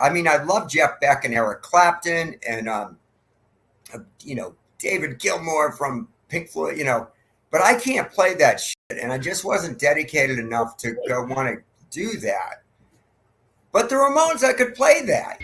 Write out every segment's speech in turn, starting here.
I mean, I love Jeff Beck and Eric Clapton and, David Gilmour from Pink Floyd, but I can't play that shit. And I just wasn't dedicated enough to go want to do that. But the Ramones, I could play that.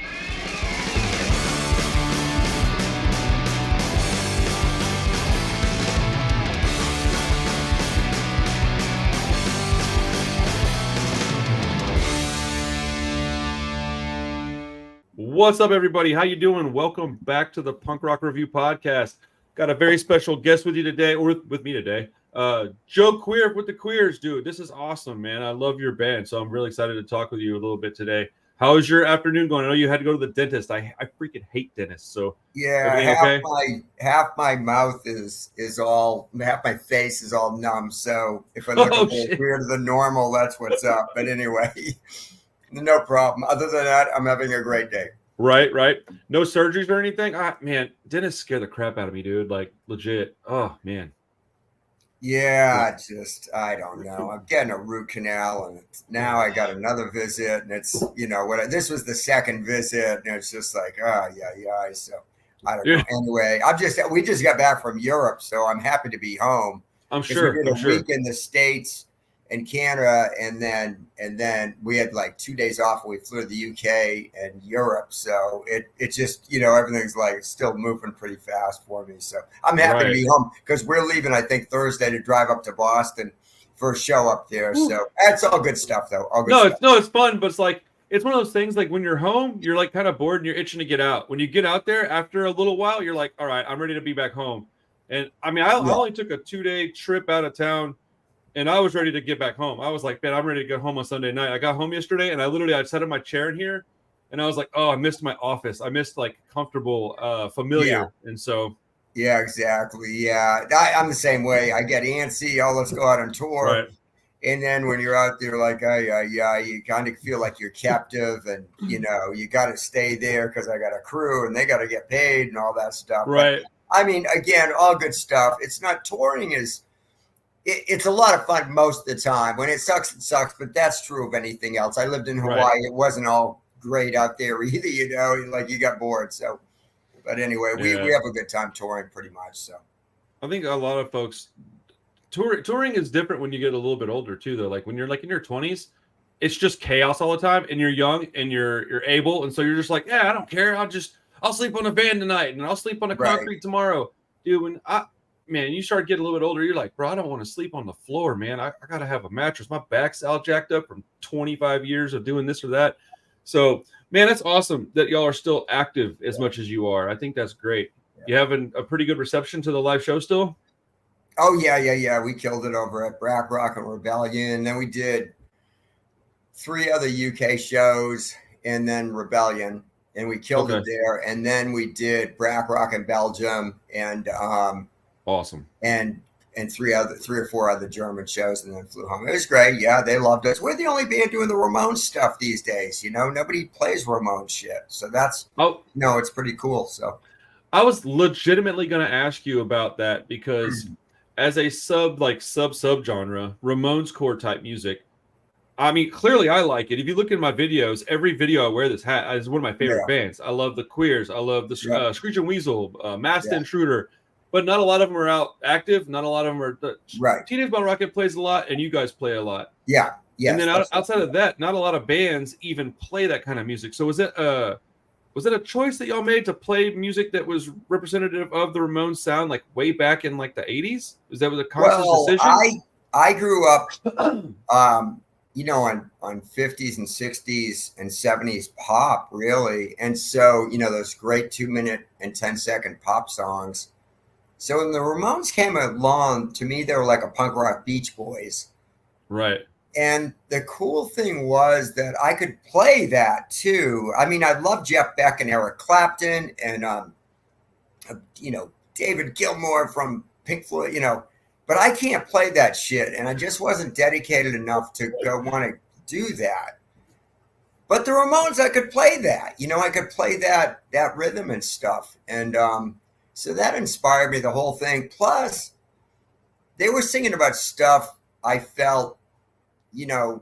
What's up, everybody? How you doing? Welcome back to the Punk Rock Review Podcast. Got a very special guest with you today, or with me today. Joe Queer with the Queers, dude. This is awesome, man. I love your band, so I'm really excited to talk with you a little bit today. How is your afternoon going? I know you had to go to the dentist. I freaking hate dentists. So yeah, half my mouth is all, half my face is all numb. So if I look a little weirder than normal, that's what's up. But anyway, no problem. Other than that, I'm having a great day. Right. No surgeries or anything? Man, dentists scare the crap out of me, dude. Like, legit. Oh, man. Yeah, I don't know. I'm getting a root canal, and now I got another visit, and it's, this was the second visit, and it's just like, yeah. So I don't know. Anyway, we just got back from Europe, so I'm happy to be home. I'm sure. We did a week in the States and Canada, and then we had like 2 days off. We flew to the UK and Europe, so it just everything's like still moving pretty fast for me. So I'm happy to be home because we're leaving, I think, Thursday to drive up to Boston for a show up there. Ooh. So that's all good stuff, though. It's fun, but it's one of those things. Like when you're home, you're like kind of bored and you're itching to get out. When you get out there after a little while, you're like, all right, I'm ready to be back home. And I mean, I only took a 2-day trip out of town. And I was ready to get back home. I was like, man, I'm ready to get home on Sunday night. I got home yesterday, and I sat in my chair in here, and I was like, oh, I missed my office. I missed like comfortable, familiar. Yeah. And so. Yeah, exactly. Yeah, I'm the same way. I get antsy. Oh, let's go out on tour. Right. And then when you're out there, like, you kind of feel like you're captive, and you got to stay there because I got a crew and they got to get paid and all that stuff. Right. But, I mean, again, all good stuff. It's not touring is. It's a lot of fun most of the time. When it sucks, it sucks. But that's true of anything else. I lived in Hawaii. Right. It wasn't all great out there either, like you got bored. So, but anyway, we have a good time touring pretty much. So I think a lot of folks touring is different when you get a little bit older too, though. Like when you're like in your 20s, it's just chaos all the time, and you're young and you're able, and so you're just like, yeah, I don't care. I'll sleep on a van tonight, and I'll sleep on the concrete tomorrow, dude. Man, you start getting a little bit older, you're like, bro, I don't want to sleep on the floor, man. I got to have a mattress. My back's all jacked up from 25 years of doing this or that. So, man, that's awesome that y'all are still active as much as you are. I think that's great. Yeah. You having a pretty good reception to the live show still? Oh, yeah. We killed it over at Brack Rock and Rebellion. Then we did 3 other UK shows and then Rebellion, and we killed it there. And then we did Brack Rock in Belgium and awesome. And 3 or 4 other German shows, and then flew home. It was great. Yeah, they loved us. We're the only band doing the Ramones stuff these days. Nobody plays Ramones shit. So that's it's pretty cool. So I was legitimately going to ask you about that because as a sub genre, Ramones-core type music, I mean, clearly I like it. If you look at my videos, every video I wear this hat is one of my favorite bands. I love the Queers. I love the Screeching Weasel, Masked Intruder. But not a lot of them are out active. Not a lot of them are right. Teenage Bottle Rocket plays a lot, and you guys play a lot. Yeah. And then outside of that, not a lot of bands even play that kind of music. So was it a choice that y'all made to play music that was representative of the Ramones sound, like way back in like the 80s? Was that a conscious decision? I grew up, on 50s and 60s and 70s pop, really, and so those great 2-minute and 10-second pop songs. So when the Ramones came along, to me, they were like a punk rock Beach Boys. Right. And the cool thing was that I could play that too. I mean, I love Jeff Beck and Eric Clapton and, David Gilmour from Pink Floyd, but I can't play that shit. And I just wasn't dedicated enough to go want to do that. But the Ramones, I could play that. I could play that rhythm and stuff. And, so that inspired me, the whole thing. Plus, they were singing about stuff I felt, now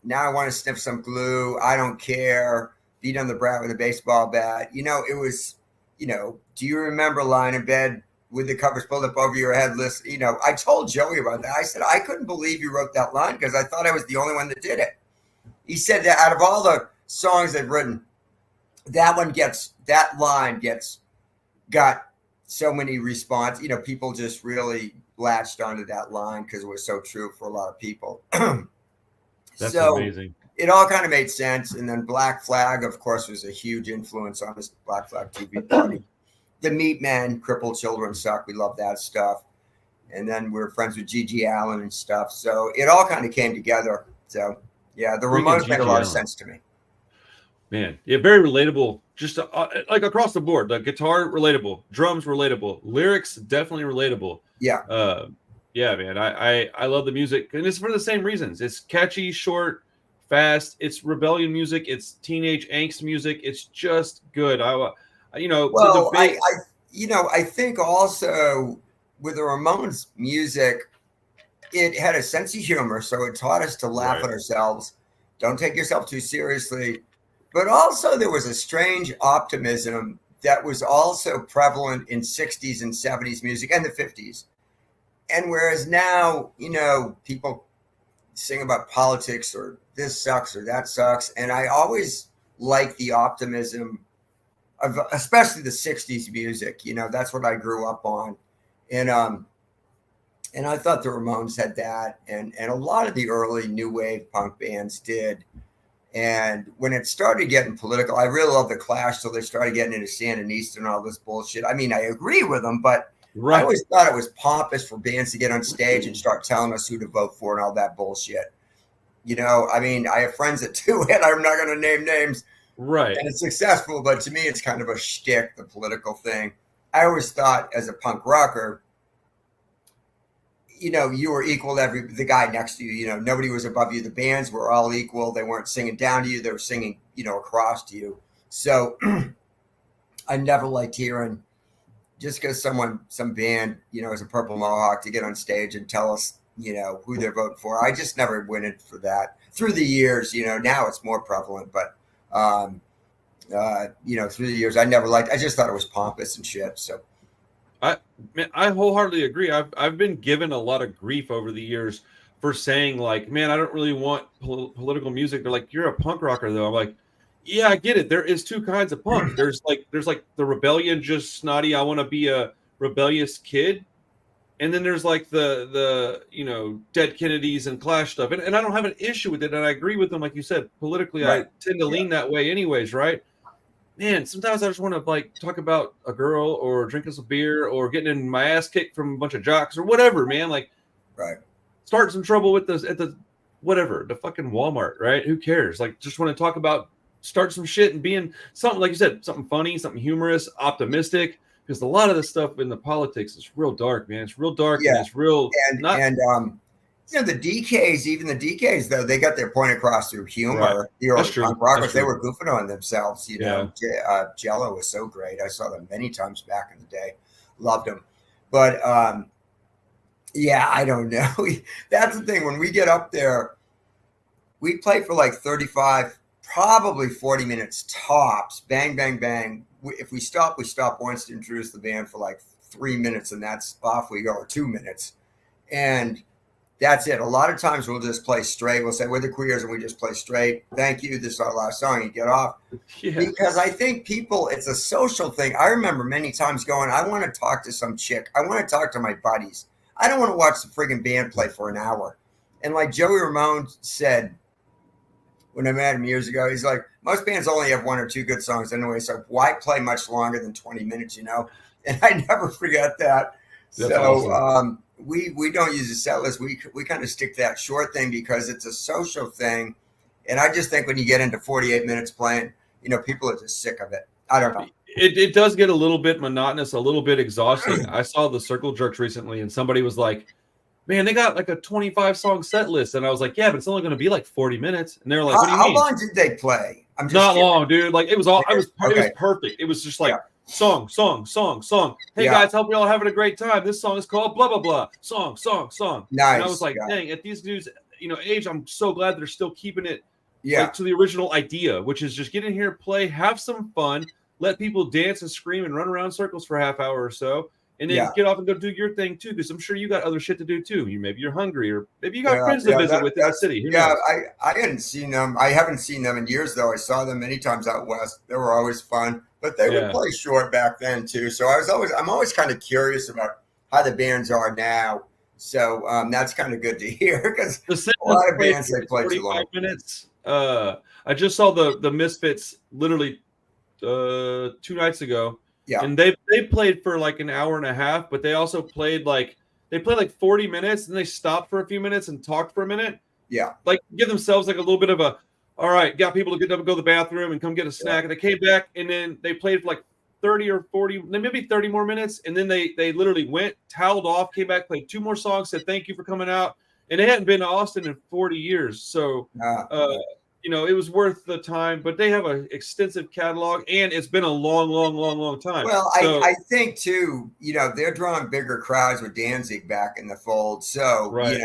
I want to sniff some glue. I don't care. beat on the brat with a baseball bat. You know, it was, you know, do you remember lying in bed with the covers pulled up over your head? Listen, you know, I told Joey about that. I said, I couldn't believe you wrote that line because I thought I was the only one that did it. He said that out of all the songs they've written, that line got so many response. You know, people just really latched onto that line because it was so true for a lot of people. That's so amazing. It all kind of made sense. And then Black Flag, of course, was a huge influence on this Black Flag TV party. The Meat Men, Crippled Children Suck. We love that stuff. And then we're friends with Gigi Allen and stuff. So it all kind of came together. So yeah, the Ramones made a lot of sense to me. Man, yeah, very relatable. Just like across the board, the guitar relatable, drums relatable, lyrics definitely relatable. Yeah, yeah, man. I love the music, and it's for the same reasons. It's catchy, short, fast. It's rebellion music. It's teenage angst music. It's just good. You know, well, the debate. I think also with the Ramones music, it had a sense of humor, so it taught us to laugh at ourselves. Don't take yourself too seriously. But also there was a strange optimism that was also prevalent in 60s and 70s music and the 50s. And whereas now, you know, people sing about politics or this sucks or that sucks. And I always like the optimism of especially the 60s music. You know, that's what I grew up on. And I thought the Ramones had that. And a lot of the early new wave punk bands did. And when it started getting political, I really love the Clash till they started getting into Sandinista and all this bullshit. I mean, I agree with them, but I always thought it was pompous for bands to get on stage and start telling us who to vote for and all that bullshit. You know, I mean, I have friends that do it. I'm not going to name names. Right. And it's successful, but to me, it's kind of a shtick, the political thing. I always thought as a punk rocker, you know, you were equal to the guy next to you. You know, nobody was above you. The bands were all equal. They weren't singing down to you. They were singing, you know, across to you. So I never liked hearing just because some band, you know, is a Purple Mohawk to get on stage and tell us, you know, who they're voting for. I just never went in for that through the years. You know, now it's more prevalent, but, you know, through the years, I just thought it was pompous and shit. So. I wholeheartedly agree. I've been given a lot of grief over the years for saying like, man, I don't really want political music. They're like, you're a punk rocker though. I'm like, yeah, I get it. There is two kinds of punk. There's like the rebellion, just snotty. I want to be a rebellious kid. And then there's like the you know, Dead Kennedys and Clash stuff. And I don't have an issue with it. And I agree with them. Like you said, politically, right. I tend to lean that way anyways. Right. Man, sometimes I just want to like talk about a girl or drinking some beer or getting in my ass kicked from a bunch of jocks or whatever, man. Like, start some trouble with this at the whatever, the fucking Walmart, right? Who cares? Like, just want to talk about start some shit and being something, like you said, something funny, something humorous, optimistic. Because a lot of the stuff in the politics is real dark, man. It's real dark and it's real. You know, the DKs, though, they got their point across through humor. Right. The early punk rockers, they were goofing on themselves. You know, Jello was so great. I saw them many times back in the day. Loved them. But, yeah, I don't know. That's the thing. When we get up there, we play for like 35, probably 40 minutes tops. Bang, bang, bang. If we stop once to introduce the band for like 3 minutes, and that's off we go, or 2 minutes. And that's it. A lot of times we'll just play straight. We'll say we're the Queers and we just play straight. Thank you. This is our last song. You get off. Yeah. Because I think it's a social thing. I remember many times going, I want to talk to some chick. I want to talk to my buddies. I don't want to watch the friggin' band play for an hour. And like Joey Ramone said, when I met him years ago, he's like, most bands only have 1 or 2 good songs anyway. So why play much longer than 20 minutes, you know? And I never forget that. That's awesome. We don't use a set list. We kind of stick to that short thing because it's a social thing. And I just think when you get into 48 minutes playing, you know, people are just sick of it. I don't know. It does get a little bit monotonous, a little bit exhausting. I saw the Circle Jerks recently and somebody was like, man, they got like a 25 song set list. And I was like, yeah, but it's only going to be like 40 minutes. And they're like, what do you mean? How long did they play? I'm just not kidding. Long, dude. Like it was perfect. It was just like, song. Hey guys, hope you're all having a great time. This song is called blah blah blah. Song. Nice. And I was like, dang, at these dudes, you know, age, I'm so glad they're still keeping it Yeah. like to the original idea, which is just get in here, play, have some fun, let people dance and scream and run around in circles for a half hour or so, and then Yeah. get off and go do your thing too. Because I'm sure you got other shit to do too. Maybe you're hungry, or maybe you got Yeah, friends to visit with in the that's city. Who knows? I hadn't seen them. I haven't seen them in years though. I saw them many times out west. They were always fun, but they would Yeah. play short back then too. So I'm always kind of curious about how the bands are now. So that's kind of good to hear because The set a lot of played bands they play too 45 long. minutes. I just saw the Misfits literally 2 nights ago, Yeah, and they played for like an hour and a half, but they also played like 40 minutes, and they stopped for a few minutes and talked for a minute, yeah, like give themselves like a little bit of a, all right, got people to get up and go to the bathroom and come get a snack, and they came back, and then they played for like 30 or 40, maybe 30 more minutes, and then they literally went, toweled off, came back, played 2 more songs, said thank you for coming out, and they hadn't been to Austin in 40 years, so it was worth the time. But they have an extensive catalog, and it's been a long time. Well, So I think too, they're drawing bigger crowds with Danzig back in the fold. So, right.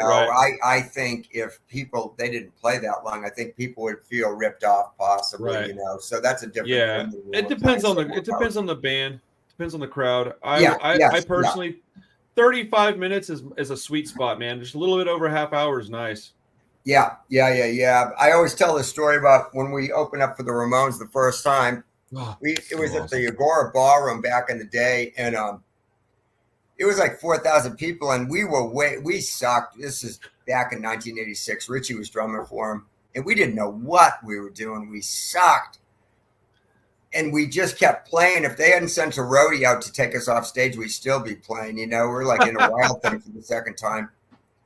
I think if they didn't play that long, I think people would feel ripped off possibly, Right. So that's a different Yeah, thing. it depends on the band, depends on the crowd. Yes, I personally, 35 minutes is a sweet spot, man. Just a little bit over a half hour is nice. Yeah. I always tell this story about when we opened up for the Ramones the first time. It was at the Agora Ballroom back in the day, and it was like 4,000 people, and we sucked. This is back in 1986. Richie was drumming for him, and we didn't know what we were doing. We sucked, and we just kept playing. If they hadn't sent a roadie out to take us off stage, we'd still be playing. We're like in a wild thing for the second time.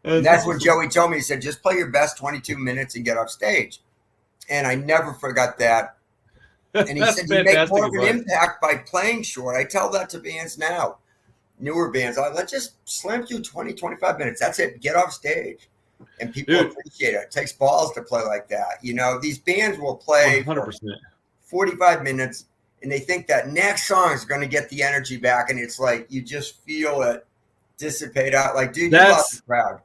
And that's when Joey told me, he said, just play your best 22 minutes and get off stage. And I never forgot that. And he said, you make more of an impact by playing short. I tell that to bands now, newer bands. Let's just slam through 20, 25 minutes. That's it. Get off stage. And people appreciate it. It takes balls to play like that. These bands will play 100%. 45 minutes, and they think that next song is going to get the energy back. And it's like, you just feel it dissipate out. Like, dude, you lost the crowd.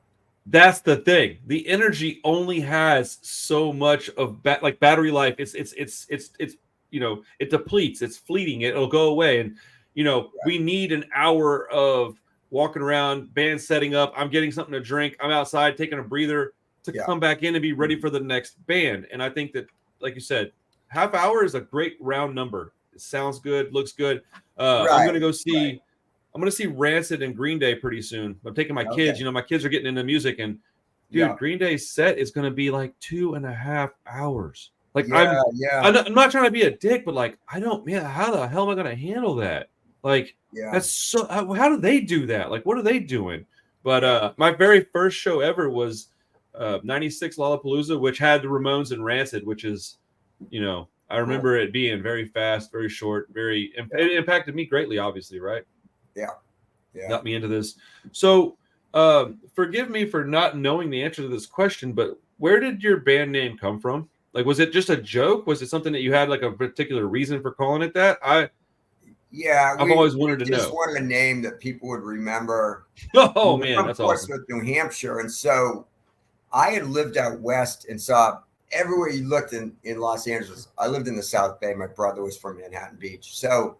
That's the thing. The energy only has so much of battery life. It's it depletes. It's fleeting. It'll go away. And we need an hour of walking around, band setting up. I'm getting something to drink. I'm outside taking a breather to come back in and be ready for the next band. And I think that, like you said, half hour is a great round number. It sounds good, looks good. I'm gonna go see. I'm going to see Rancid and Green Day pretty soon. I'm taking my kids. My kids are getting into music. And, dude, Green Day's set is going to be like 2.5 hours. Like, I'm not trying to be a dick, but, like, how the hell am I going to handle that? Like, that's so – how do they do that? Like, what are they doing? But my very first show ever was 96 Lollapalooza, which had the Ramones and Rancid, which is, I remember it being very fast, very short, it impacted me greatly, obviously, right? Yeah. Got me into this. So forgive me for not knowing the answer to this question, but where did your band name come from? Like, was it just a joke? Was it something that you had like a particular reason for calling it that? I've always wanted to know. Just wanted a name that people would remember. Oh man, that's awesome. With New Hampshire, and so I had lived out west and saw everywhere you looked in Los Angeles. I lived in the South Bay. My brother was from Manhattan Beach, so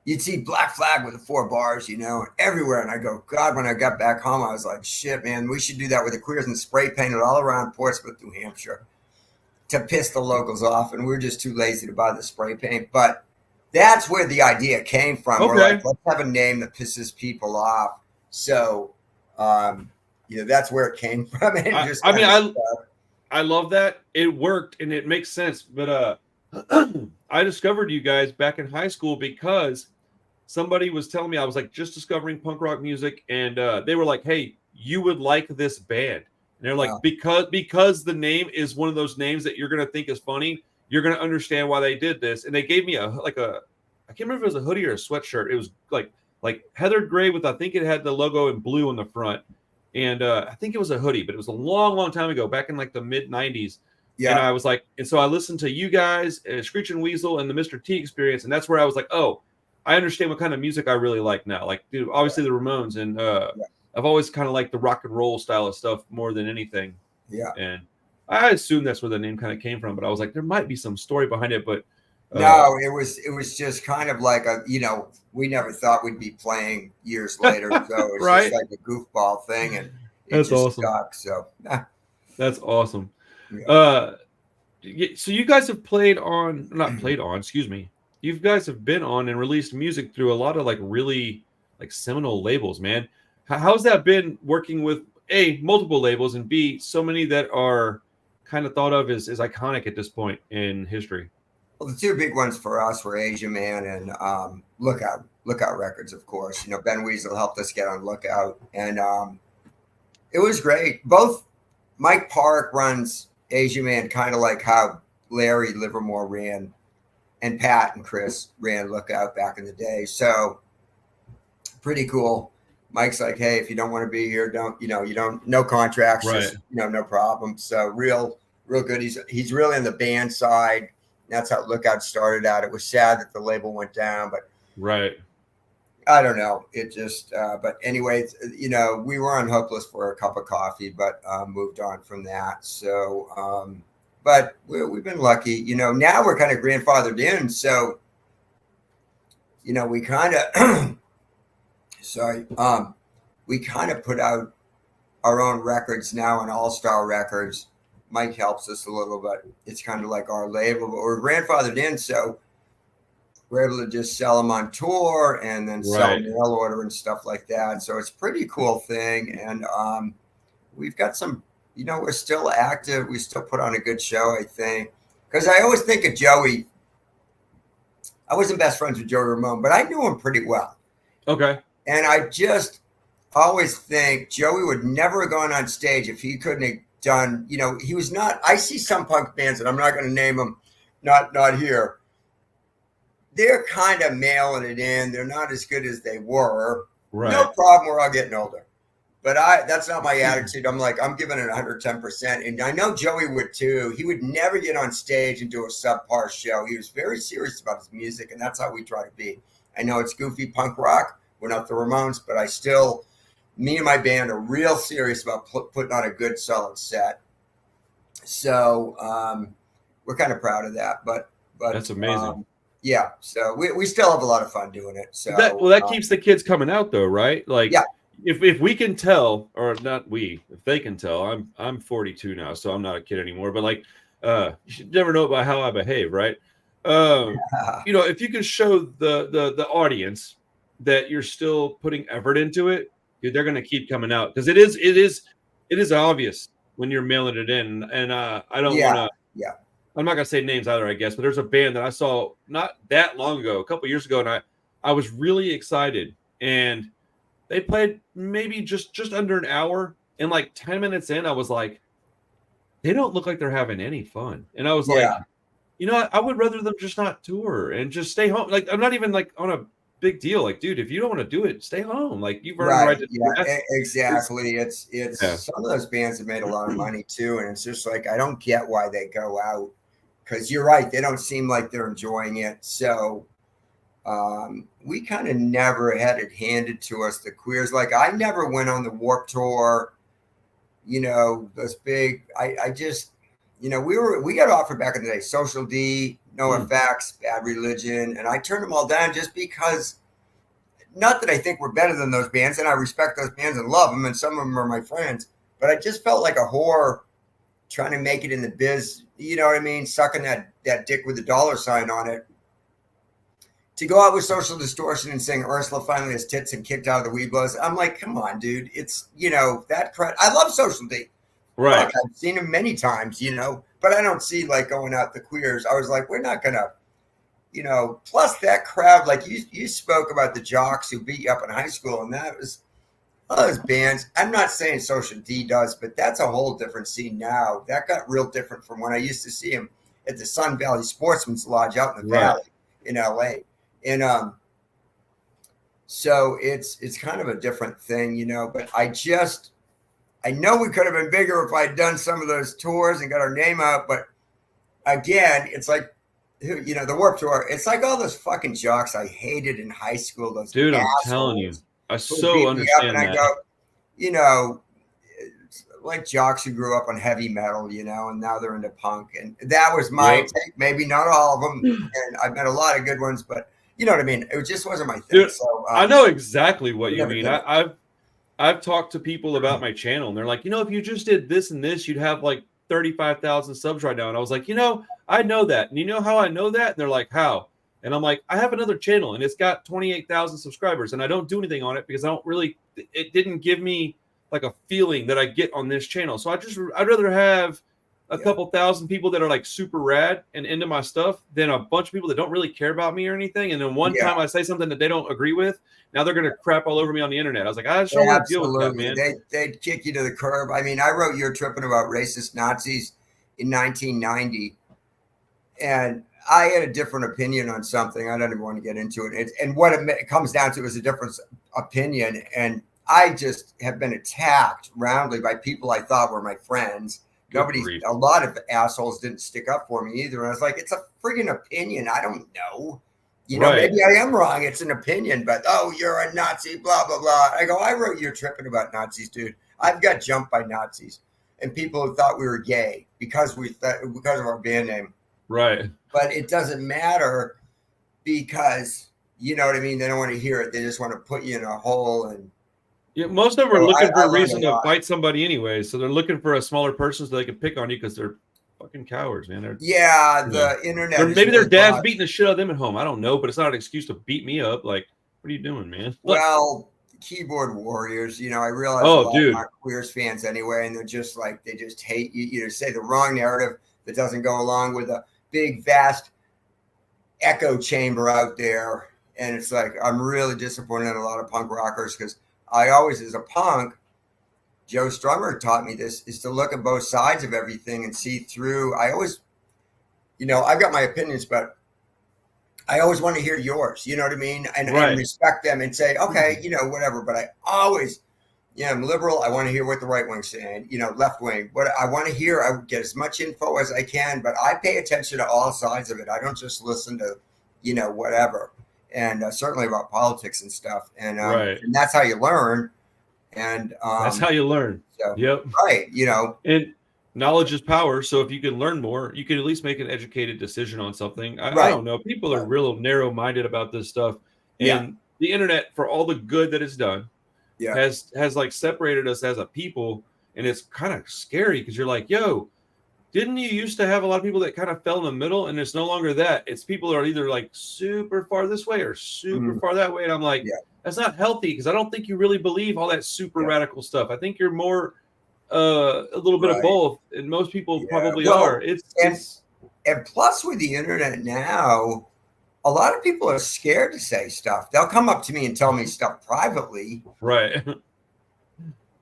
you'd see Black Flag with the 4 bars, everywhere. And I go, God, when I got back home, I was like, shit, man, we should do that with the Queers and spray paint it all around Portsmouth, New Hampshire to piss the locals off. And we're just too lazy to buy the spray paint. But that's where the idea came from. Okay. We're like, let's have a name that pisses people off. So, that's where it came from. I love that. It worked and it makes sense. But I discovered you guys back in high school because somebody was telling me, I was like just discovering punk rock music, and they were like, hey, you would like this band. And they're like, because the name is one of those names that you're going to think is funny, you're going to understand why they did this. And they gave me I can't remember if it was a hoodie or a sweatshirt. It was like heathered gray with, I think it had the logo in blue on the front. And I think it was a hoodie, but it was a long time ago, back in like the mid 90s. Yeah. And I was like, and so I listened to you guys and Screeching Weasel and the Mr. T Experience. And that's where I was like, oh, I understand what kind of music I really like now. Like, dude, obviously the Ramones, and I've always kind of liked the rock and roll style of stuff more than anything. Yeah. And I assume that's where the name kind of came from, but I was like, there might be some story behind it. But no, it was just kind of like we never thought we'd be playing years later, so it's right, just like a goofball thing, and it that's just awesome. stuck. So That's awesome. yeah. So you guys have not played on, excuse me. You guys have been on and released music through a lot of like really like seminal labels, man. How's that been working with A, multiple labels, and B, so many that are kind of thought of as iconic at this point in history? Well, the two big ones for us were Asia Man and Lookout Records, of course. Ben Weasel helped us get on Lookout, and it was great. Both Mike Park runs Asia Man, kind of like how Larry Livermore ran, and Pat and Chris ran Lookout back in the day. So pretty cool. Mike's like, hey, if you don't want to be here, no contracts, Right. just no problem. So real good. He's really on the band side. That's how Lookout started out. It was sad that the label went down, but right. I don't know. It just, but anyways, we were on Hopeless for a cup of coffee, but moved on from that. So, but we've been lucky. Now we're kind of grandfathered in. So, we kind of, sorry, we kind of put out our own records now on All Star Records. Mike helps us a little bit. It's kind of like our label, but we're grandfathered in, so we're able to just sell them on tour and then sell mail order and stuff like that. So it's a pretty cool thing. And we've got some, we're still active. We still put on a good show, I think. Because I always think of Joey. I wasn't best friends with Joey Ramone, but I knew him pretty well. Okay. And I just always think Joey would never have gone on stage if he couldn't have done, he was not. I see some punk bands, and I'm not going to name them, not here. They're kind of mailing it in. They're not as good as they were. Right. No problem. We're all getting older. But that's not my attitude. I'm giving it 110%. And I know Joey would too. He would never get on stage and do a subpar show. He was very serious about his music, and that's how we try to be. I know it's goofy punk rock. We're not the Ramones, but me and my band are real serious about putting on a good, solid set. So we're kind of proud of that. But that's amazing. Yeah, so we still have a lot of fun doing it. So that keeps the kids coming out, though, right? Like, yeah. If we can tell, or not we, if they can tell, I'm 42 now, so I'm not a kid anymore. But like, you should never know about how I behave, right? If you can show the audience that you're still putting effort into it, they're going to keep coming out, because it is obvious when you're mailing it in. And I don't want to. Yeah. I'm not gonna say names either, I guess, but there's a band that I saw not that long ago, a couple years ago, and I was really excited, and they played maybe just under an hour, and like 10 minutes in, I was like, they don't look like they're having any fun, and I was like, I would rather them just not tour and just stay home. Like, I'm not even like on a big deal. Like, dude, if you don't want to do it, stay home. Like, you've earned the right to do that. Exactly. It's some of those bands have made a lot of money too, and it's just like I don't get why they go out. Because you're right, they don't seem like they're enjoying it. So we kind of never had it handed to us, the queers. Like, I never went on the Warped Tour, those big. I just, we got offered back in the day, Social D, No Effects, Bad Religion, and I turned them all down just because. Not that I think we're better than those bands, and I respect those bands and love them, and some of them are my friends. But I just felt like a whore trying to make it in the biz, you know what I mean? Sucking that dick with the $sign on it. To go out with Social Distortion and sing Ursula finally has tits and kicked out of the weed blows. I'm like, come on, dude. It's, that crowd. I love Social D. Right. Fuck, I've seen him many times, but I don't see like going out the queers. I was like, we're not going to, plus that crowd, like you spoke about the jocks who beat you up in high school, and that was, all those bands, I'm not saying Social D does, but that's a whole different scene now. That got real different from when I used to see him at the Sun Valley Sportsman's Lodge out in the valley in LA. And so it's kind of a different thing, but I know we could have been bigger if I'd done some of those tours and got our name out. But again, it's like, the Warped Tour, it's like all those fucking jocks I hated in high school. Those dude, assholes. I'm telling you. I so understand and that. I go, like jocks who grew up on heavy metal, you know, and now they're into punk. And that was my take. Maybe not all of them. And I've met a lot of good ones, but you know what I mean? It just wasn't my thing. Dude, so I know exactly what you mean. did it. I've talked to people about my channel, and they're like, you know, if you just did this and this, you'd have like 35,000 subs right now. And I was like, you know, I know that. And you know how I know that? And they're like, how? And I'm like, I have another channel, and it's got 28,000 subscribers, and I don't do anything on it because I don't really, it didn't give me like a feeling that I get on this channel. So I'd rather have a couple thousand people that are like super rad and into my stuff than a bunch of people that don't really care about me or anything. And then one time I say something that they don't agree with, now they're going to crap all over me on the internet. I was like, I just don't want to deal with that, man. They'd kick you to the curb. I mean, I wrote You're Tripping About Racist Nazis in 1990, and I had a different opinion on something. I don't even want to get into it. And what it comes down to is a different opinion. And I just have been attacked roundly by people I thought were my friends. A lot of assholes didn't stick up for me either. And I was like, it's a friggin' opinion. I don't know. You know, maybe I am wrong. It's an opinion, but you're a Nazi, blah, blah, blah. I go, I wrote You're Tripping About Nazis, dude. I've got jumped by Nazis and people who thought we were gay because of our band name. Right. But it doesn't matter because, you know what I mean? They don't want to hear it. They just want to put you in a hole. And yeah, most of them are looking for a reason to fight somebody anyway. So they're looking for a smaller person so they can pick on you because they're fucking cowards, man. The internet. Maybe their dad's beating the shit out of them at home. I don't know, but it's not an excuse to beat me up. Like, what are you doing, man? Well, keyboard warriors, you know, I realize a lot of my Queers fans anyway, and they're just like, they just hate you. You say the wrong narrative that doesn't go along with a big, vast echo chamber out there. And it's like, I'm really disappointed in a lot of punk rockers because I always, as a punk, Joe Strummer taught me this, is to look at both sides of everything and see through. I always, you know, I've got my opinions, but I always want to hear yours, you know what I mean? And respect them and say, okay, you know, whatever. But I always, I'm liberal. I want to hear what the right wing's saying, you know, left wing. What I want to hear, I get as much info as I can, but I pay attention to all sides of it. I don't just listen to, you know, whatever. And certainly about politics and stuff. And that's how you learn. And that's how you learn. So, yep. Right. You know, and knowledge is power. So if you can learn more, you can at least make an educated decision on something. I don't know. People are real narrow-minded about this stuff. And the internet, for all the good that it's done, has like separated us as a people. And it's kind of scary because you're like, yo, didn't you used to have a lot of people that kind of fell in the middle? And it's no longer that. It's people that are either like super far this way or super far that way. And I'm like, that's not healthy because I don't think you really believe all that super radical stuff. I think you're more a little bit of both. And most people probably are. And plus with the internet now, a lot of people are scared to say stuff. They'll come up to me and tell me stuff privately. Right.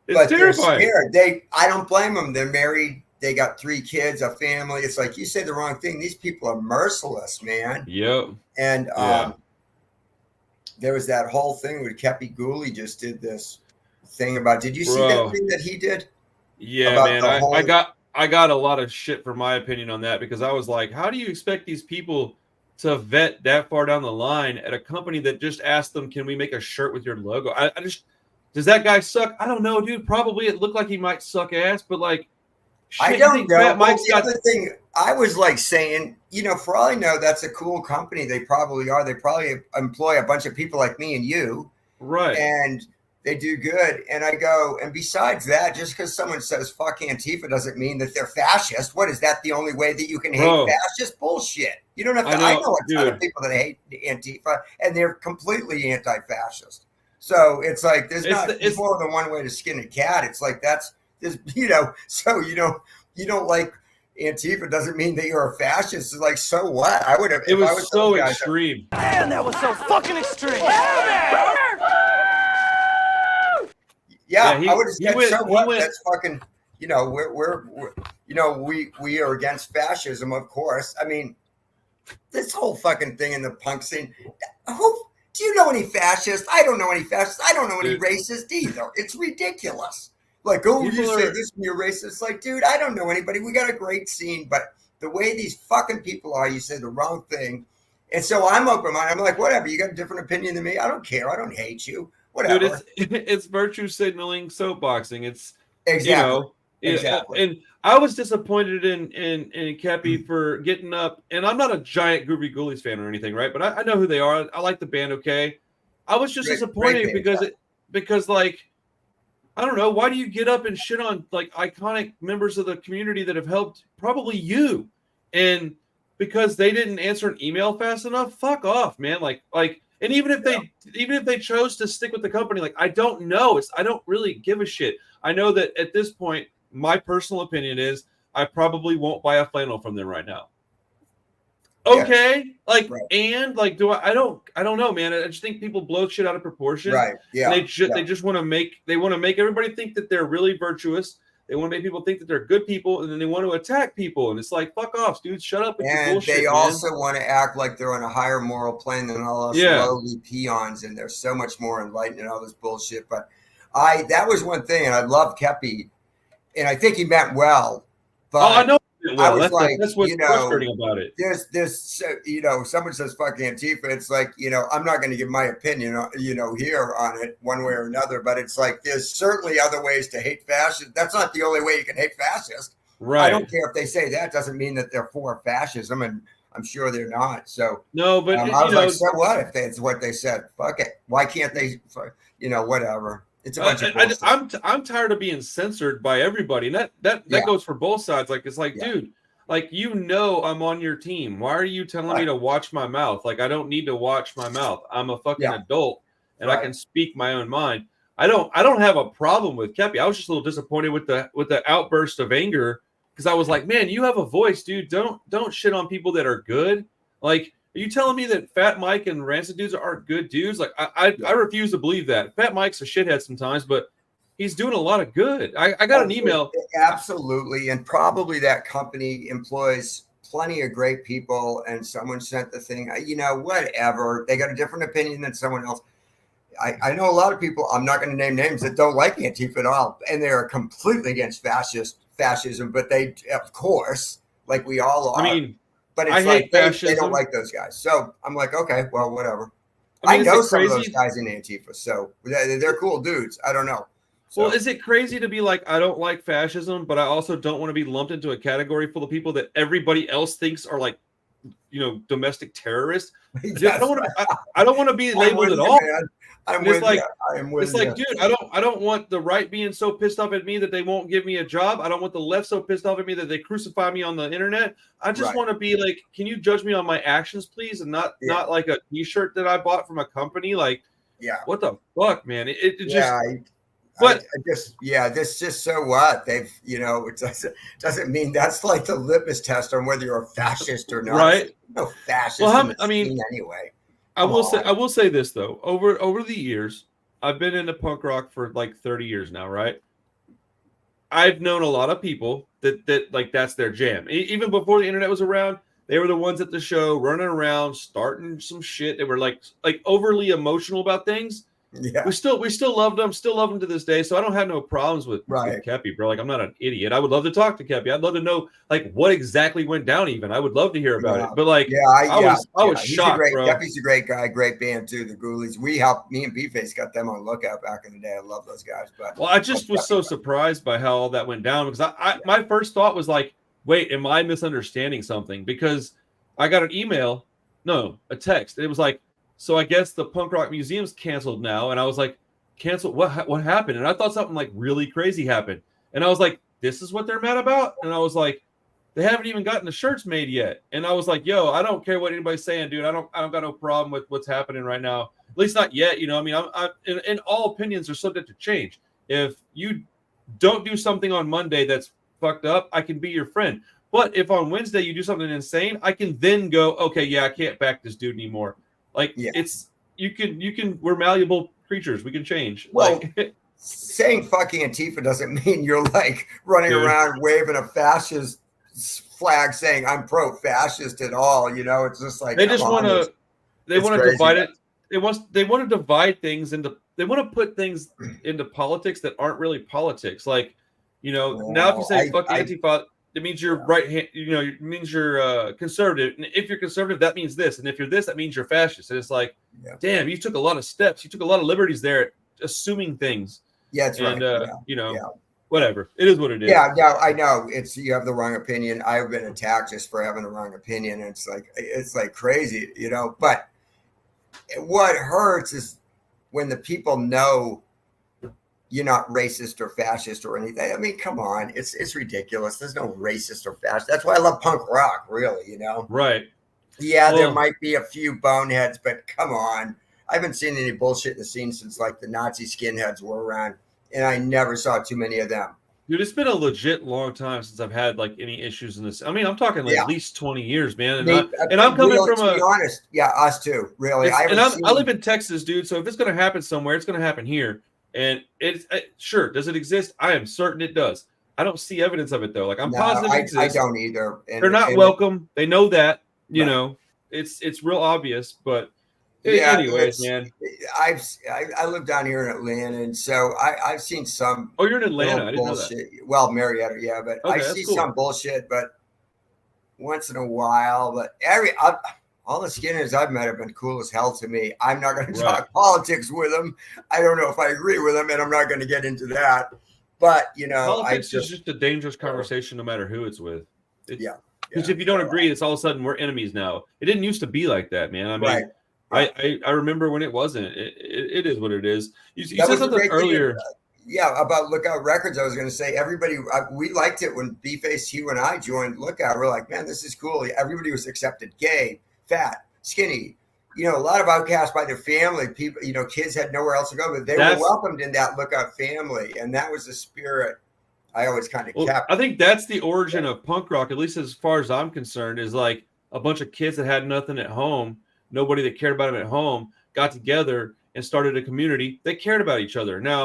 But they're scared. I don't blame them. They're married. They got 3 kids, a family. It's like, you say the wrong thing. These people are merciless, man. Yep. And there was that whole thing with Kepi Gooley just did this thing about, did you see that thing that he did? Yeah, man. I got a lot of shit for my opinion on that because I was like, how do you expect these people to vet that far down the line at a company that just asked them, can we make a shirt with your logo? I just, does that guy suck? I don't know, dude. Probably it looked like he might suck ass, but like, I don't know. The other thing I was like saying, you know, for all I know, that's a cool company. They probably are. They probably employ a bunch of people like me and you. Right. And they do good. And I go, and besides that, just because someone says fuck Antifa doesn't mean that they're fascist. What is that the only way that you can hate fascist? Bullshit. You don't have to. I know a ton of people that hate Antifa and they're completely anti-fascist. So it's like there's more than one way to skin a cat. It's like you know, so you don't like Antifa doesn't mean that you're a fascist. It's like, so what? I would have. It was so extreme. Man, that was so fucking extreme. I would have said, so what? That's fucking. You know, we're you know, we are against fascism, of course. I mean, this whole fucking thing in the punk scene. Do you know any fascists? I don't know any fascists. I don't know any racists either. It's ridiculous. Like, you say this and you're racist. It's like, dude, I don't know anybody. We got a great scene, but the way these fucking people are, you say the wrong thing. And so I'm open-minded. I'm like, whatever. You got a different opinion than me? I don't care. I don't hate you. Whatever. Dude, it's virtue signaling, soapboxing. It's exactly. You know, Exactly. And I was disappointed in Kepi for getting up. And I'm not a giant Groovy Ghoulies fan or anything, right? But I know who they are. I like the band. Okay, I was just Great disappointed band, because like I don't know, why do you get up and shit on like iconic members of the community that have helped probably you, and because they didn't answer an email fast enough? Fuck off, man. And even if they chose to stick with the company, like I don't know, I don't really give a shit. I know that at this point, my personal opinion is I probably won't buy a flannel from them right now. Okay, and like, I don't know, man. I just think people blow shit out of proportion, right? Yeah, and they just want to make everybody think that they're really virtuous. They want to make people think that they're good people, and then they want to attack people, and it's like, fuck off, dude, shut up with your bullshit. And they man. also want to act like they're on a higher moral plane than all us lowly peons, and they're so much more enlightened and all this bullshit. But that was one thing, and I love Kepi, and I think he meant well. But I know. I was that's what's frustrating about it. There's someone says fuck Antifa. It's like, I'm not going to give my opinion, here on it one way or another, but it's like, there's certainly other ways to hate fascists. That's not the only way you can hate fascists. Right. I don't care if they say that. Doesn't mean that they're for fascism, and I'm sure they're not. So no, but I was like, so what if that's what they said? Fuck it. Why can't they? Whatever. It's a bunch of bullshit. I'm tired of being censored by everybody, and that goes for both sides. Like, it's like, dude, like, I'm on your team. Why are you telling me to watch my mouth? Like, I don't need to watch my mouth. I'm a fucking adult, and I can speak my own mind. I don't have a problem with Kepi. I was just a little disappointed with the outburst of anger, because I was like, man, you have a voice, dude. Don't shit on people that are good. Like, are you telling me that Fat Mike and Rancid dudes aren't good dudes? Like, I refuse to believe that. Fat Mike's a shithead sometimes, but he's doing a lot of good. I got an email. Absolutely. And probably that company employs plenty of great people, and someone sent the thing, whatever. They got a different opinion than someone else. I know a lot of people, I'm not going to name names, that don't like Antifa at all. And they're completely against fascism, but they, of course, like we all are. I mean, but it's like they don't like those guys. So I'm like, okay, well, whatever. I know some of those guys in Antifa, so they're cool dudes. I don't know. So, well, is it crazy to be like, I don't like fascism, but I also don't want to be lumped into a category full of people that everybody else thinks are like, domestic terrorists? Dude, I don't want to be labeled at all. It's like, dude, I don't want the right being so pissed off at me that they won't give me a job. I don't want the left so pissed off at me that they crucify me on the internet. I just want to be like, can you judge me on my actions, please, and not like a T-shirt that I bought from a company? Like, what the fuck, man? This just, so what? They've, it doesn't mean that's like the litmus test on whether you're a fascist or not. Right? No fascist. Well, anyway. I will say this though. Over the years, I've been into punk rock for like 30 years now, right? I've known a lot of people that like that's their jam. Even before the internet was around, they were the ones at the show running around, starting some shit. They were like overly emotional about things. Yeah. We still love them, to this day. So I don't have no problems with Kepi, bro. Like, I'm not an idiot. I would love to talk to Kepi. I'd love to know like what exactly went down. Even I would love to hear about it. But like, I was shocked, bro. Kepi's a great guy, great band too. The Ghoulies. Me and B-Face got them on Lookout back in the day. I love those guys. But I just was so surprised by how all that went down, because my first thought was like, wait, am I misunderstanding something? Because I got a text, and it was like, so I guess the punk rock museum's canceled now. And I was like, canceled? What happened? And I thought something like really crazy happened. And I was like, this is what they're mad about? And I was like, they haven't even gotten the shirts made yet. And I was like, yo, I don't care what anybody's saying, dude. I don't got no problem with what's happening right now. At least not yet. I mean, and all opinions are subject to change. If you don't do something on Monday that's fucked up, I can be your friend. But if on Wednesday you do something insane, I can then go, okay, yeah, I can't back this dude anymore. Like, we're malleable creatures. We can change. Well, saying fucking Antifa doesn't mean you're like running around waving a fascist flag saying I'm pro-fascist at all. It's just like, they want to divide it. They want to divide things they want to put things into politics that aren't really politics. Like, now if you say fuck Antifa, it means you're right hand, it means you're conservative. And if you're conservative, that means this. And if you're this, that means you're fascist. And it's like, damn, you took a lot of steps. You took a lot of liberties there, assuming things. Yeah, that's right. whatever. It is what it is. Yeah, no, I know you have the wrong opinion. I've been attacked just for having the wrong opinion. And it's like crazy, but what hurts is when the people know you're not racist or fascist or anything. I mean, come on, it's ridiculous. There's no racist or fascist. That's why I love punk rock, really, Right. Yeah, there Well, might be a few boneheads, but come on. I haven't seen any bullshit in the scene since like the Nazi skinheads were around, and I never saw too many of them. dude, it's been a legit long time since I've had like any issues in this. I mean, I'm talking like Yeah. at least 20 years, man. And I'm coming really, from to be honest, yeah, us too, really. I live in Texas, dude. So if it's going to happen somewhere, it's going to happen here. And sure, does it exist? I am certain it does. I don't see evidence of it though. Like I'm positive it exists. I don't either. They're not welcome. They know that. It's real obvious. But anyways, man. I live down here in Atlanta, and so I've seen some. Oh, you're in Atlanta. I didn't bullshit. Know that. Well, Marietta, yeah, but okay, I see cool. some bullshit, but once in a while. But all the skinheads I've met have been cool as hell to me. I'm not going to talk politics with them. I don't know if I agree with them, and I'm not going to get into that. But politics is just a dangerous conversation, no matter who it's with. Because if you don't Right. agree, it's all of a sudden we're enemies now. It didn't used to be like that, man. I mean, Right. I remember when it wasn't. It is what it is. You That said was a something great thing, earlier. about Lookout Records. I was going to say we liked it when B-Face, Hugh, and I joined Lookout. We're like, man, this is cool. Everybody was accepted. Gay, fat, skinny. A lot of outcasts by their family. People, kids had nowhere else to go, but they were welcomed in that Lookout family, and that was the spirit I always kind of kept. I think that's the origin of punk rock, at least as far as I'm concerned, is like a bunch of kids that had nothing at home, nobody that cared about them at home, got together and started a community that cared about each other. Now,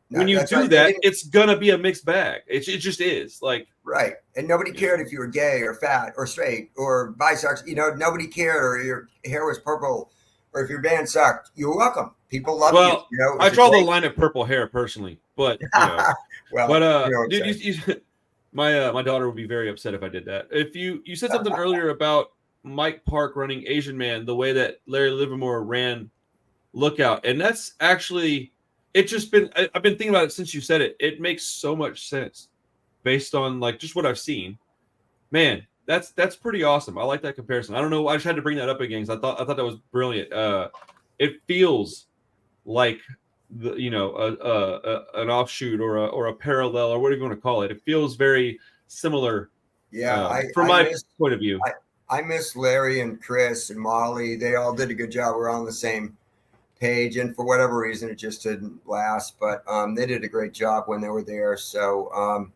when you do that, it's gonna be a mixed bag. It just is right. And nobody cared if you were gay or fat or straight or bisexual. Nobody cared, or your hair was purple, or if your band sucked. You're welcome. People love you. I draw the line at purple hair personally, but dude, my daughter would be very upset if I did that. If you said something earlier about Mike Park running Asian Man the way that Larry Livermore ran Lookout, and that's actually. I've been thinking about it since you said it. It makes so much sense based on just what I've seen. Man, that's pretty awesome. I like that comparison. I don't know. I just had to bring that up again because I thought that was brilliant. It feels like an offshoot or a parallel or whatever you want to call it. It feels very similar. Yeah, from my point of view. I miss Larry and Chris and Molly. They all did a good job. We're on the same page, and for whatever reason it just didn't last, but they did a great job when they were there. So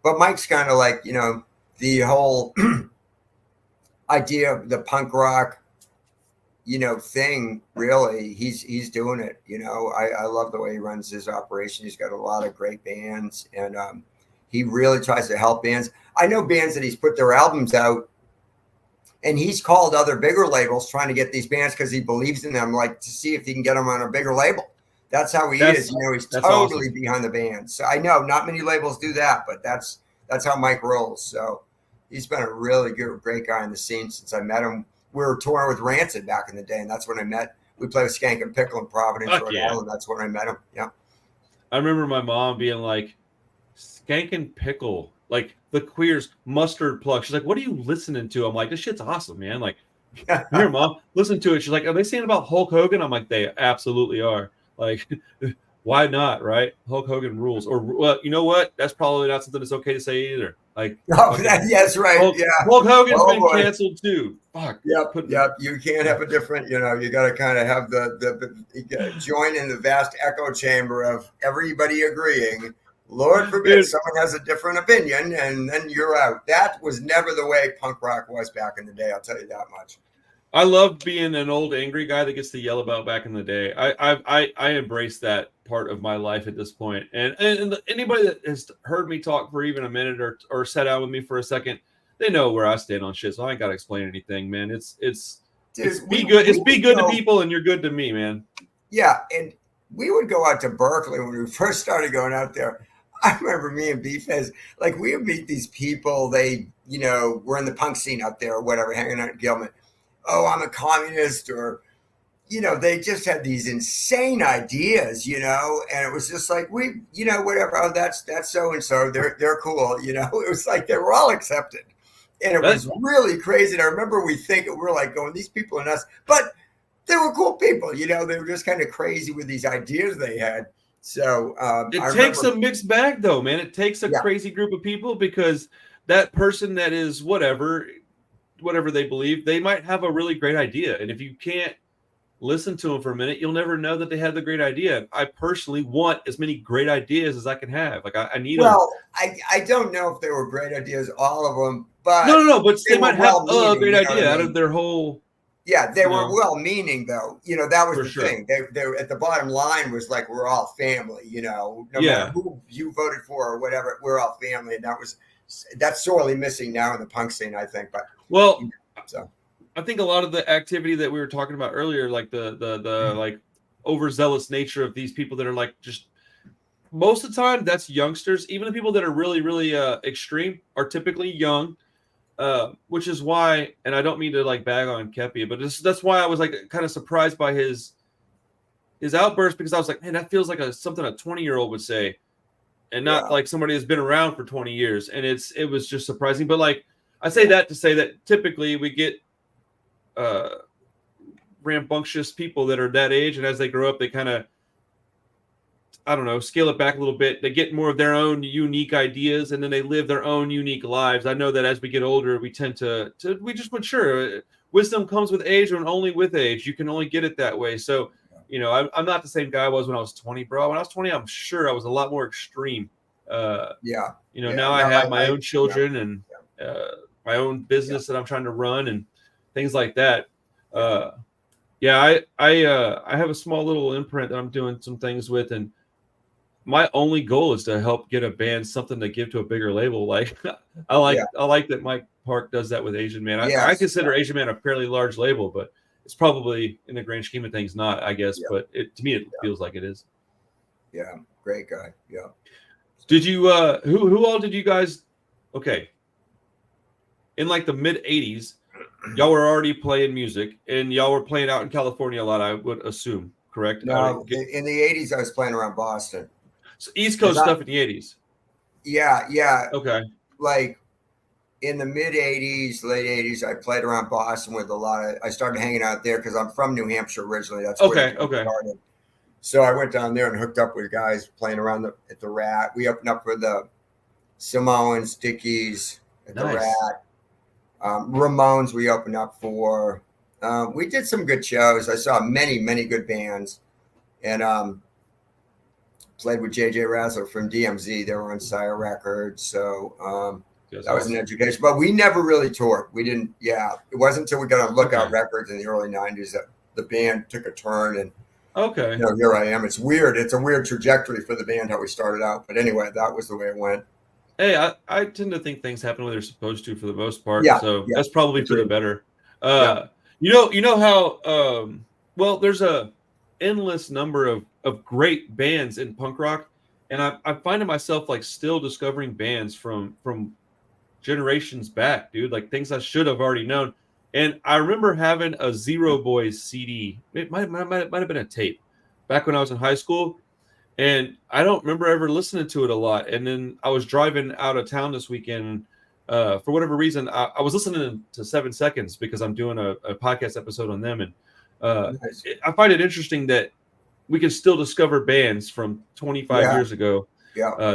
but Mike's kind of like the whole idea of the punk rock thing. Really, he's doing it. I love the way he runs his operation. He's got a lot of great bands, and he really tries to help bands. I know bands that he's put their albums out, and he's called other bigger labels trying to get these bands because he believes in them, to see if he can get them on a bigger label. That's how he is. He's totally awesome. Behind the band. So I know not many labels do that, but that's how Mike rolls. So he's been a really great guy in the scene since I met him. We were touring with Rancid back in the day, and that's when I met. We played with Skank and Pickle in Providence, Rhode Island. That's when I met him. Yeah. I remember my mom being like, Skank and Pickle, the Queers mustard plug. She's like, what are you listening to? I'm like, this shit's awesome, man. Here, Mom, listen to it. She's like, are they saying about Hulk Hogan? I'm like, they absolutely are. Why not, right? Hulk Hogan rules. Or, well, you know what? That's probably not something that's okay to say either. Yes, right. Hulk Hogan's been canceled too. Fuck. Yep. You can't have a different, you got to kind of have the join in the vast echo chamber of everybody agreeing. Lord forbid someone has a different opinion, and then you're out. That was never the way punk rock was back in the day. I'll tell you that much. I love being an old angry guy that gets to yell about back in the day. I embrace that part of my life at this point. And anybody that has heard me talk for even a minute or sat down with me for a second, they know where I stand on shit. So I ain't got to explain anything, man. Be good to people, and you're good to me, man. Yeah, and we would go out to Berkeley when we first started going out there. I remember me and B-Fez, we would meet these people. They, were in the punk scene out there or whatever, hanging out in Gilman. Oh, I'm a communist, or, they just had these insane ideas, and it was just like, whatever. Oh, that's so-and-so. They're cool. It was like they were all accepted. And it was really crazy. And I remember we were like going, these people are nuts, but they were cool people. They were just kind of crazy with these ideas they had. So it takes a mixed bag, though, man. It takes a crazy group of people, because that person that is whatever they believe, they might have a really great idea. And if you can't listen to them for a minute, you'll never know that they had the great idea. I personally want as many great ideas as I can have. Like I need them. Well, I don't know if they were great ideas, all of them, but no, but they might have a great idea out of their whole. Yeah, they were well-meaning, though. That was the thing. They at the bottom line was like, we're all family. No matter who you voted for or whatever, we're all family, and that's sorely missing now in the punk scene, I think. But I think a lot of the activity that we were talking about earlier, like the like overzealous nature of these people that are like, just most of the time that's youngsters. Even the people that are really, really extreme are typically young, which is why, and I don't mean to like bag on Kepi, but that's why I was like kind of surprised by his outburst, because I was like, man, that feels like something a 20-year-old would say, and not like somebody that's been around for 20 years. And it was just surprising. But like, I say that to say that typically we get rambunctious people that are that age, and as they grow up, they kind of, I don't know, scale it back a little bit. They get more of their own unique ideas, and then they live their own unique lives. I know that as we get older, we tend to we just mature. Wisdom comes with age, and only with age. You can only get it that way. So, I'm not the same guy I was when I was 20, bro. When I was 20, I'm sure I was a lot more extreme. Now I have my own children and my own business that I'm trying to run and things like that. I have a small little imprint that I'm doing some things with, and my only goal is to help get a band something to give to a bigger label. Like I like that Mike Park does that with Asian Man. I consider Asian Man a fairly large label, but it's probably in the grand scheme of things not, I guess. But to me, it feels like it is. Yeah, great guy. Yeah. Did you who all did you guys? Okay, in like the mid '80s, y'all were already playing music, and y'all were playing out in California a lot, I would assume, correct? No, in the '80s, I was playing around Boston. So East Coast stuff in the '80s. Yeah. Okay. Like in the mid '80s, late '80s, I played around Boston with I started hanging out there because I'm from New Hampshire originally. That's where it started. So I went down there and hooked up with guys playing around at the Rat. We opened up for the Samoans, Dickies at the Rat. Ramones we opened up for. We did some good shows. I saw many, many good bands. And played with J.J. Razzler from DMZ. They were on Sire Records. So that was an education. But we never really toured. We didn't, it wasn't until we got on Lookout Records in the early 90s that the band took a turn. And here I am. It's weird. It's a weird trajectory for the band, how we started out. But anyway, that was the way it went. Hey, I tend to think things happen when they're supposed to for the most part. So that's probably for the better. You know how there's a endless number of great bands in punk rock, and I find myself like still discovering bands from generations back, dude. Like things I should have already known. And I remember having a Zero Boys CD. It might have been a tape back when I was in high school. And I don't remember ever listening to it a lot. And then I was driving out of town this weekend. For whatever reason, I was listening to 7 Seconds because I'm doing a podcast episode on them. And I find it interesting that we can still discover bands from 25 years ago.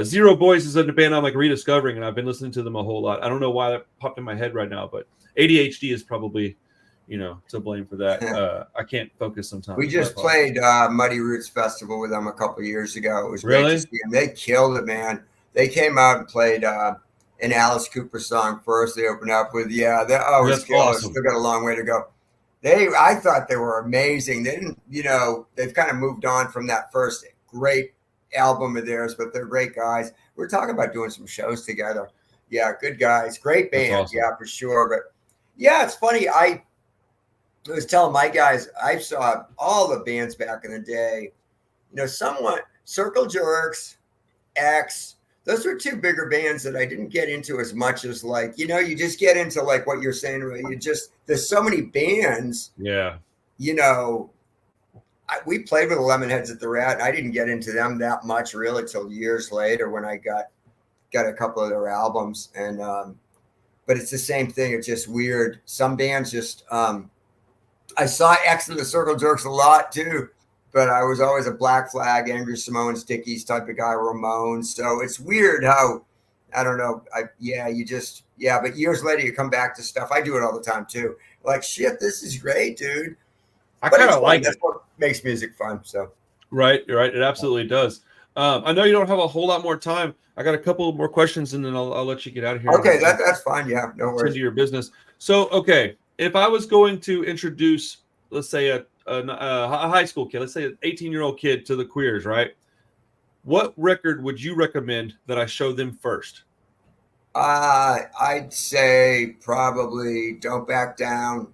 Zero Boys is a band I'm like rediscovering, and I've been listening to them a whole lot. I don't know why that popped in my head right now, but ADHD is probably to blame for that. I can't focus sometimes. We just played Muddy Roots Festival with them a couple of years ago. It was really great to see them. They killed it, man. They came out and played an Alice Cooper song first. They opened up with it was killer. Awesome. Still got a long way to go. I thought they were amazing. They didn't, they've kind of moved on from that first great album of theirs, but they're great guys. We're talking about doing some shows together. Yeah, good guys. Great band. Awesome. Yeah, for sure. But yeah, it's funny. I was telling my guys, I saw all the bands back in the day. Somewhat Circle Jerks, X. Those were two bigger bands that I didn't get into as much as you just get into like what you're saying. There's so many bands. Yeah. we played with the Lemonheads at the Rat, and I didn't get into them that much really till years later when I got a couple of their albums. And but it's the same thing. It's just weird. Some bands just I saw X and the Circle Jerks a lot too, but I was always a Black Flag, Andrew Simone's, Dickies type of guy, Ramones. So it's weird how, I don't know. But years later you come back to stuff. I do it all the time too. Like, shit, this is great, dude. I kind of like it. That's what makes music fun. So right. It absolutely does. I know you don't have a whole lot more time. I got a couple more questions, and then I'll let you get out of here. Okay, that's fine. Yeah, no worries. Into your business. So, okay, if I was going to introduce, let's say a high school kid, let's say an 18-year-old kid to the Queers, right? What record would you recommend that I show them first? I'd say probably Don't Back Down,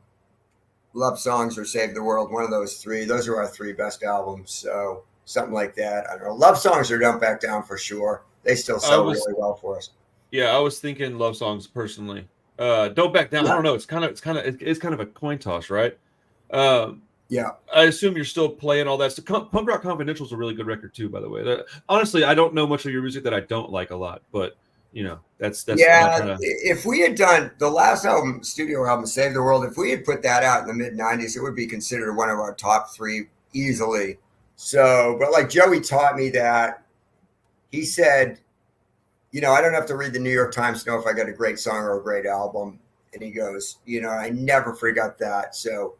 Love Songs, or Save the World. One of those three. Those are our three best albums. So something like that. I don't know. Love Songs or Don't Back Down for sure. They still sell really well for us. Yeah, I was thinking Love Songs personally. Don't Back Down. Yeah. I don't know. It's kind of a coin toss, right? Yeah. I assume you're still playing all that stuff. Punk Rock Confidential is a really good record too, by the way. Honestly, I don't know much of your music that I don't like a lot, but that's yeah. If we had done the last album, studio album, Save the World, if we had put that out in the mid-90s, it would be considered one of our top three easily. So, but like Joey taught me that. He said, I don't have to read the New York Times to know if I got a great song or a great album. And he goes, I never forgot that. So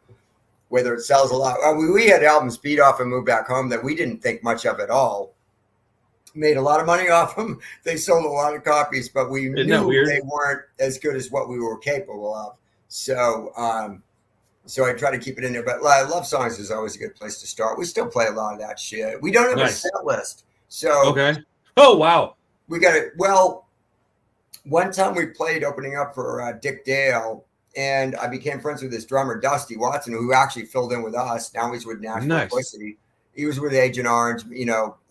whether it sells a lot, we had albums, Beat Off and Move Back Home, that we didn't think much of at all. Made a lot of money off them. They sold a lot of copies, but we knew they weren't as good as what we were capable of. So, so I try to keep it in there. But Love Songs is always a good place to start. We still play a lot of that shit. We don't have a set list. So okay. Oh, wow. We got it. Well, one time we played opening up for Dick Dale, and I became friends with his drummer, Dusty Watson, who actually filled in with us. Now he's with Nashville Publicity. He was with Agent Orange.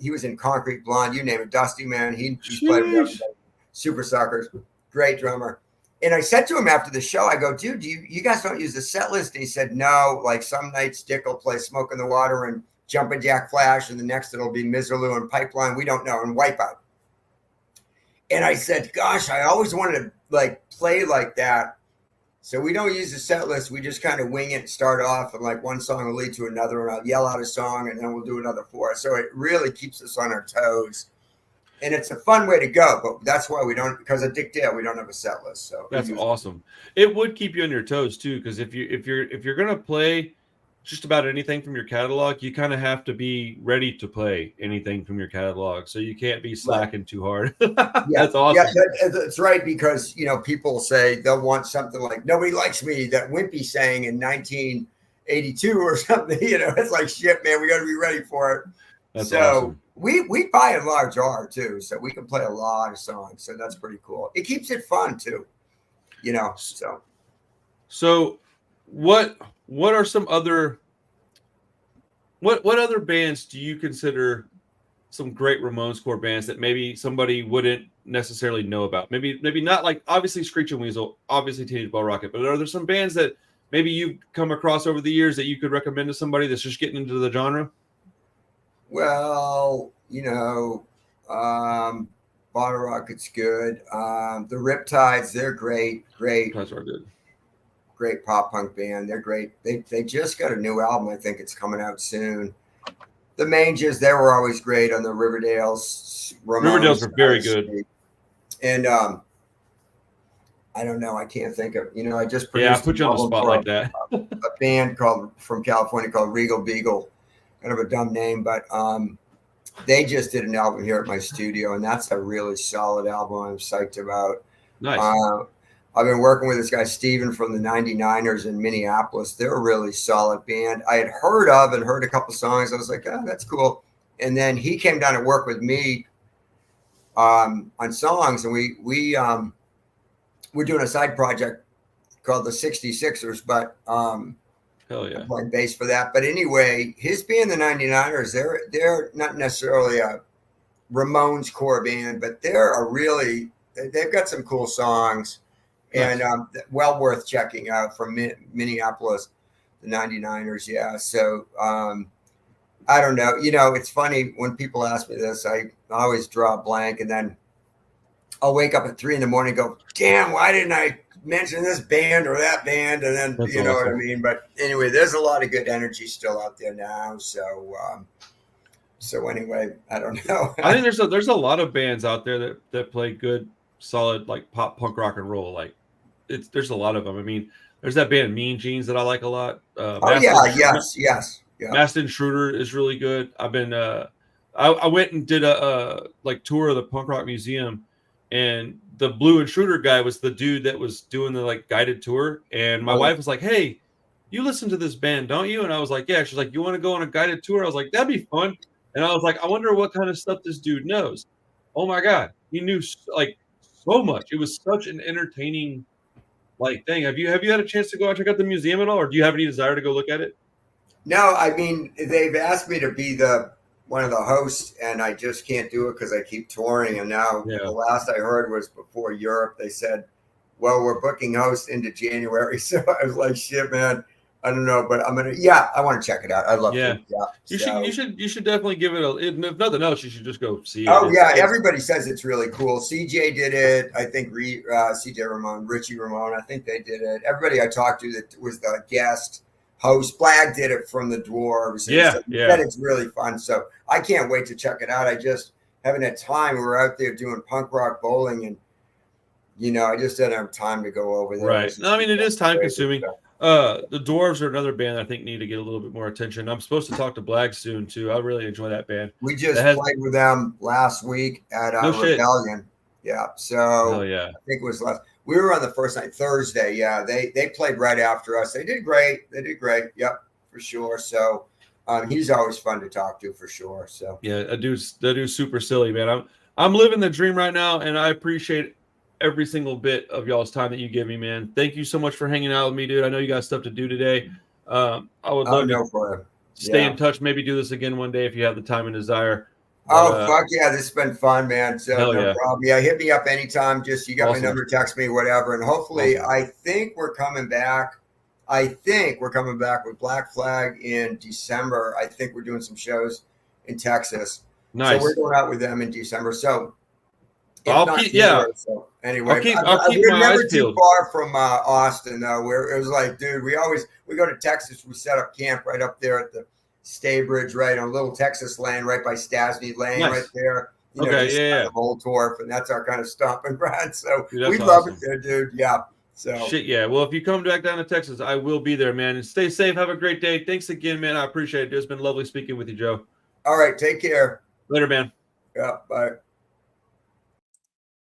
He was in Concrete Blonde. You name it. Dusty, man. He played with everybody. Super Suckers. Great drummer. And I said to him after the show, I go, dude, you guys don't use the set list? And he said, no. Like some nights Dick will play Smoke in the Water and Jumpin' Jack Flash, and the next it'll be Miserlou and Pipeline. We don't know, and Wipeout. And I said, gosh, I always wanted to play like that. So we don't use the set list. We just kind of wing it and start off, and one song will lead to another, and I'll yell out a song, and then we'll do another four. So it really keeps us on our toes. And it's a fun way to go, but that's why we don't, because of Dick Dale, we don't have a set list. So that's awesome. It would keep you on your toes too, because if you're gonna play just about anything from your catalog, you kind of have to be ready to play anything from your catalog. So you can't be slacking too hard. That's awesome. Yeah, that's right. Because, people say they'll want something like Nobody Likes Me that Wimpy sang in 1982 or something. It's like, shit, man, we got to be ready for it. That's awesome. We buy a large R too. So we can play a lot of songs. So that's pretty cool. It keeps it fun too, So what are some other what other bands do you consider some great ramones-core bands that maybe somebody wouldn't necessarily know about? Maybe not, like obviously Screeching Weasel, obviously Teenage Bell Rocket, but are there some bands that maybe you've come across over the years that you could recommend to somebody that's just getting into the genre? Well, Bottle Rocket's good. The Riptides, they're great. Riptides are good. Great pop punk band. They're great. They just got a new album. I think it's coming out soon. The Manges, they were always great on the Riverdales. Riverdales were very good. And I don't know. I can't think of. I just produced. I put you on the spot like that. a band from California called Regal Beagle. Kind of a dumb name, but they just did an album here at my studio, and that's a really solid album. I'm psyched about. Nice. I've been working with this guy, Steven, from the 99ers in Minneapolis. They're a really solid band. I had heard a couple songs. I was like, oh, that's cool. And then he came down to work with me on songs, and we're doing a side project called the 66ers, but hell yeah, I'm playing bass for that. But anyway, his band, the 99ers, they're not necessarily a Ramones-core band, but they've got some cool songs. And well worth checking out from Minneapolis, the 99ers. Yeah. So I don't know. You know, it's funny when people ask me this, I always draw a blank, and then I'll wake up at 3 a.m. and go, damn, why didn't I mention this band or that band? And then, That's you know what I awesome. mean? But anyway, there's a lot of good energy still out there now. So anyway, I don't know. I think there's a lot of bands out there that play good, solid like pop punk rock and roll. Like there's a lot of them. I mean, there's that band Mean Jeans that I like a lot. Oh yeah, yes. Maston Schroeder is really good. I've been I went and did a like tour of the punk rock museum, and the Blue and Schroeder guy was the dude that was doing the like guided tour. And my wife was like, "Hey, you listen to this band, don't you?" And I was like, "Yeah." She's like, "You want to go on a guided tour?" I was like, "That'd be fun." And I was like, "I wonder what kind of stuff this dude knows." Oh my god, he knew like so much. It was such an entertaining like thing. Have you had a chance to go out check out the museum at all, or do you have any desire to go look at it? No, I mean, they've asked me to be one of the hosts, and I just can't do it because I keep touring. And now the last I heard was before Europe. They said, "Well, we're booking hosts into January." So I was like, "Shit, man, I don't know, but I'm gonna." Yeah, I want to check it out. I'd love to. Yeah, you should definitely give it a. If nothing else, you should just go see it. Oh yeah, everybody says it's really cool. CJ did it. I think CJ Ramon, Richie Ramon. I think they did it. Everybody I talked to that was the guest host. Blag did it from the Dwarves. Said it's really fun. So I can't wait to check it out. I just haven't had time. We're out there doing punk rock bowling, and you know, I just didn't have time to go over there. Right. No, I mean, it is time consuming. The Dwarves are another band I think need to get a little bit more attention. I'm supposed to talk to Blag soon too. I really enjoy that band. We just played with them last week at Rebellion. Yeah. So yeah. I think it was last. We were on the first night, Thursday. Yeah, they played right after us. They did great. Yep, for sure. So he's always fun to talk to for sure. So yeah, that dude's super silly, man. I'm living the dream right now, and I appreciate every single bit of y'all's time that you give me, man. Thank you so much for hanging out with me, dude. I know you got stuff to do today. I would love to stay in touch. Maybe do this again one day if you have the time and desire. But, fuck yeah, this has been fun, man. So no problem. Yeah, hit me up anytime. Just you got my number, text me, whatever. And hopefully, I think we're coming back. With Black Flag in December. I think we're doing some shows in Texas. Nice. So we're going out with them in December. So I'll keep anyway, we're never too far from Austin though. Where it was like, dude, we go to Texas. We set up camp right up there at the Staybridge, right on Little Texas Lane, right by Stasny Lane, right there. You know, Old Torf, and that's our kind of stomping ground. So we love it there, dude. Yeah. So shit, yeah. Well, if you come back down to Texas, I will be there, man. And stay safe. Have a great day. Thanks again, man. I appreciate it. It's been lovely speaking with you, Joe. All right, take care. Later, man. Yeah, bye.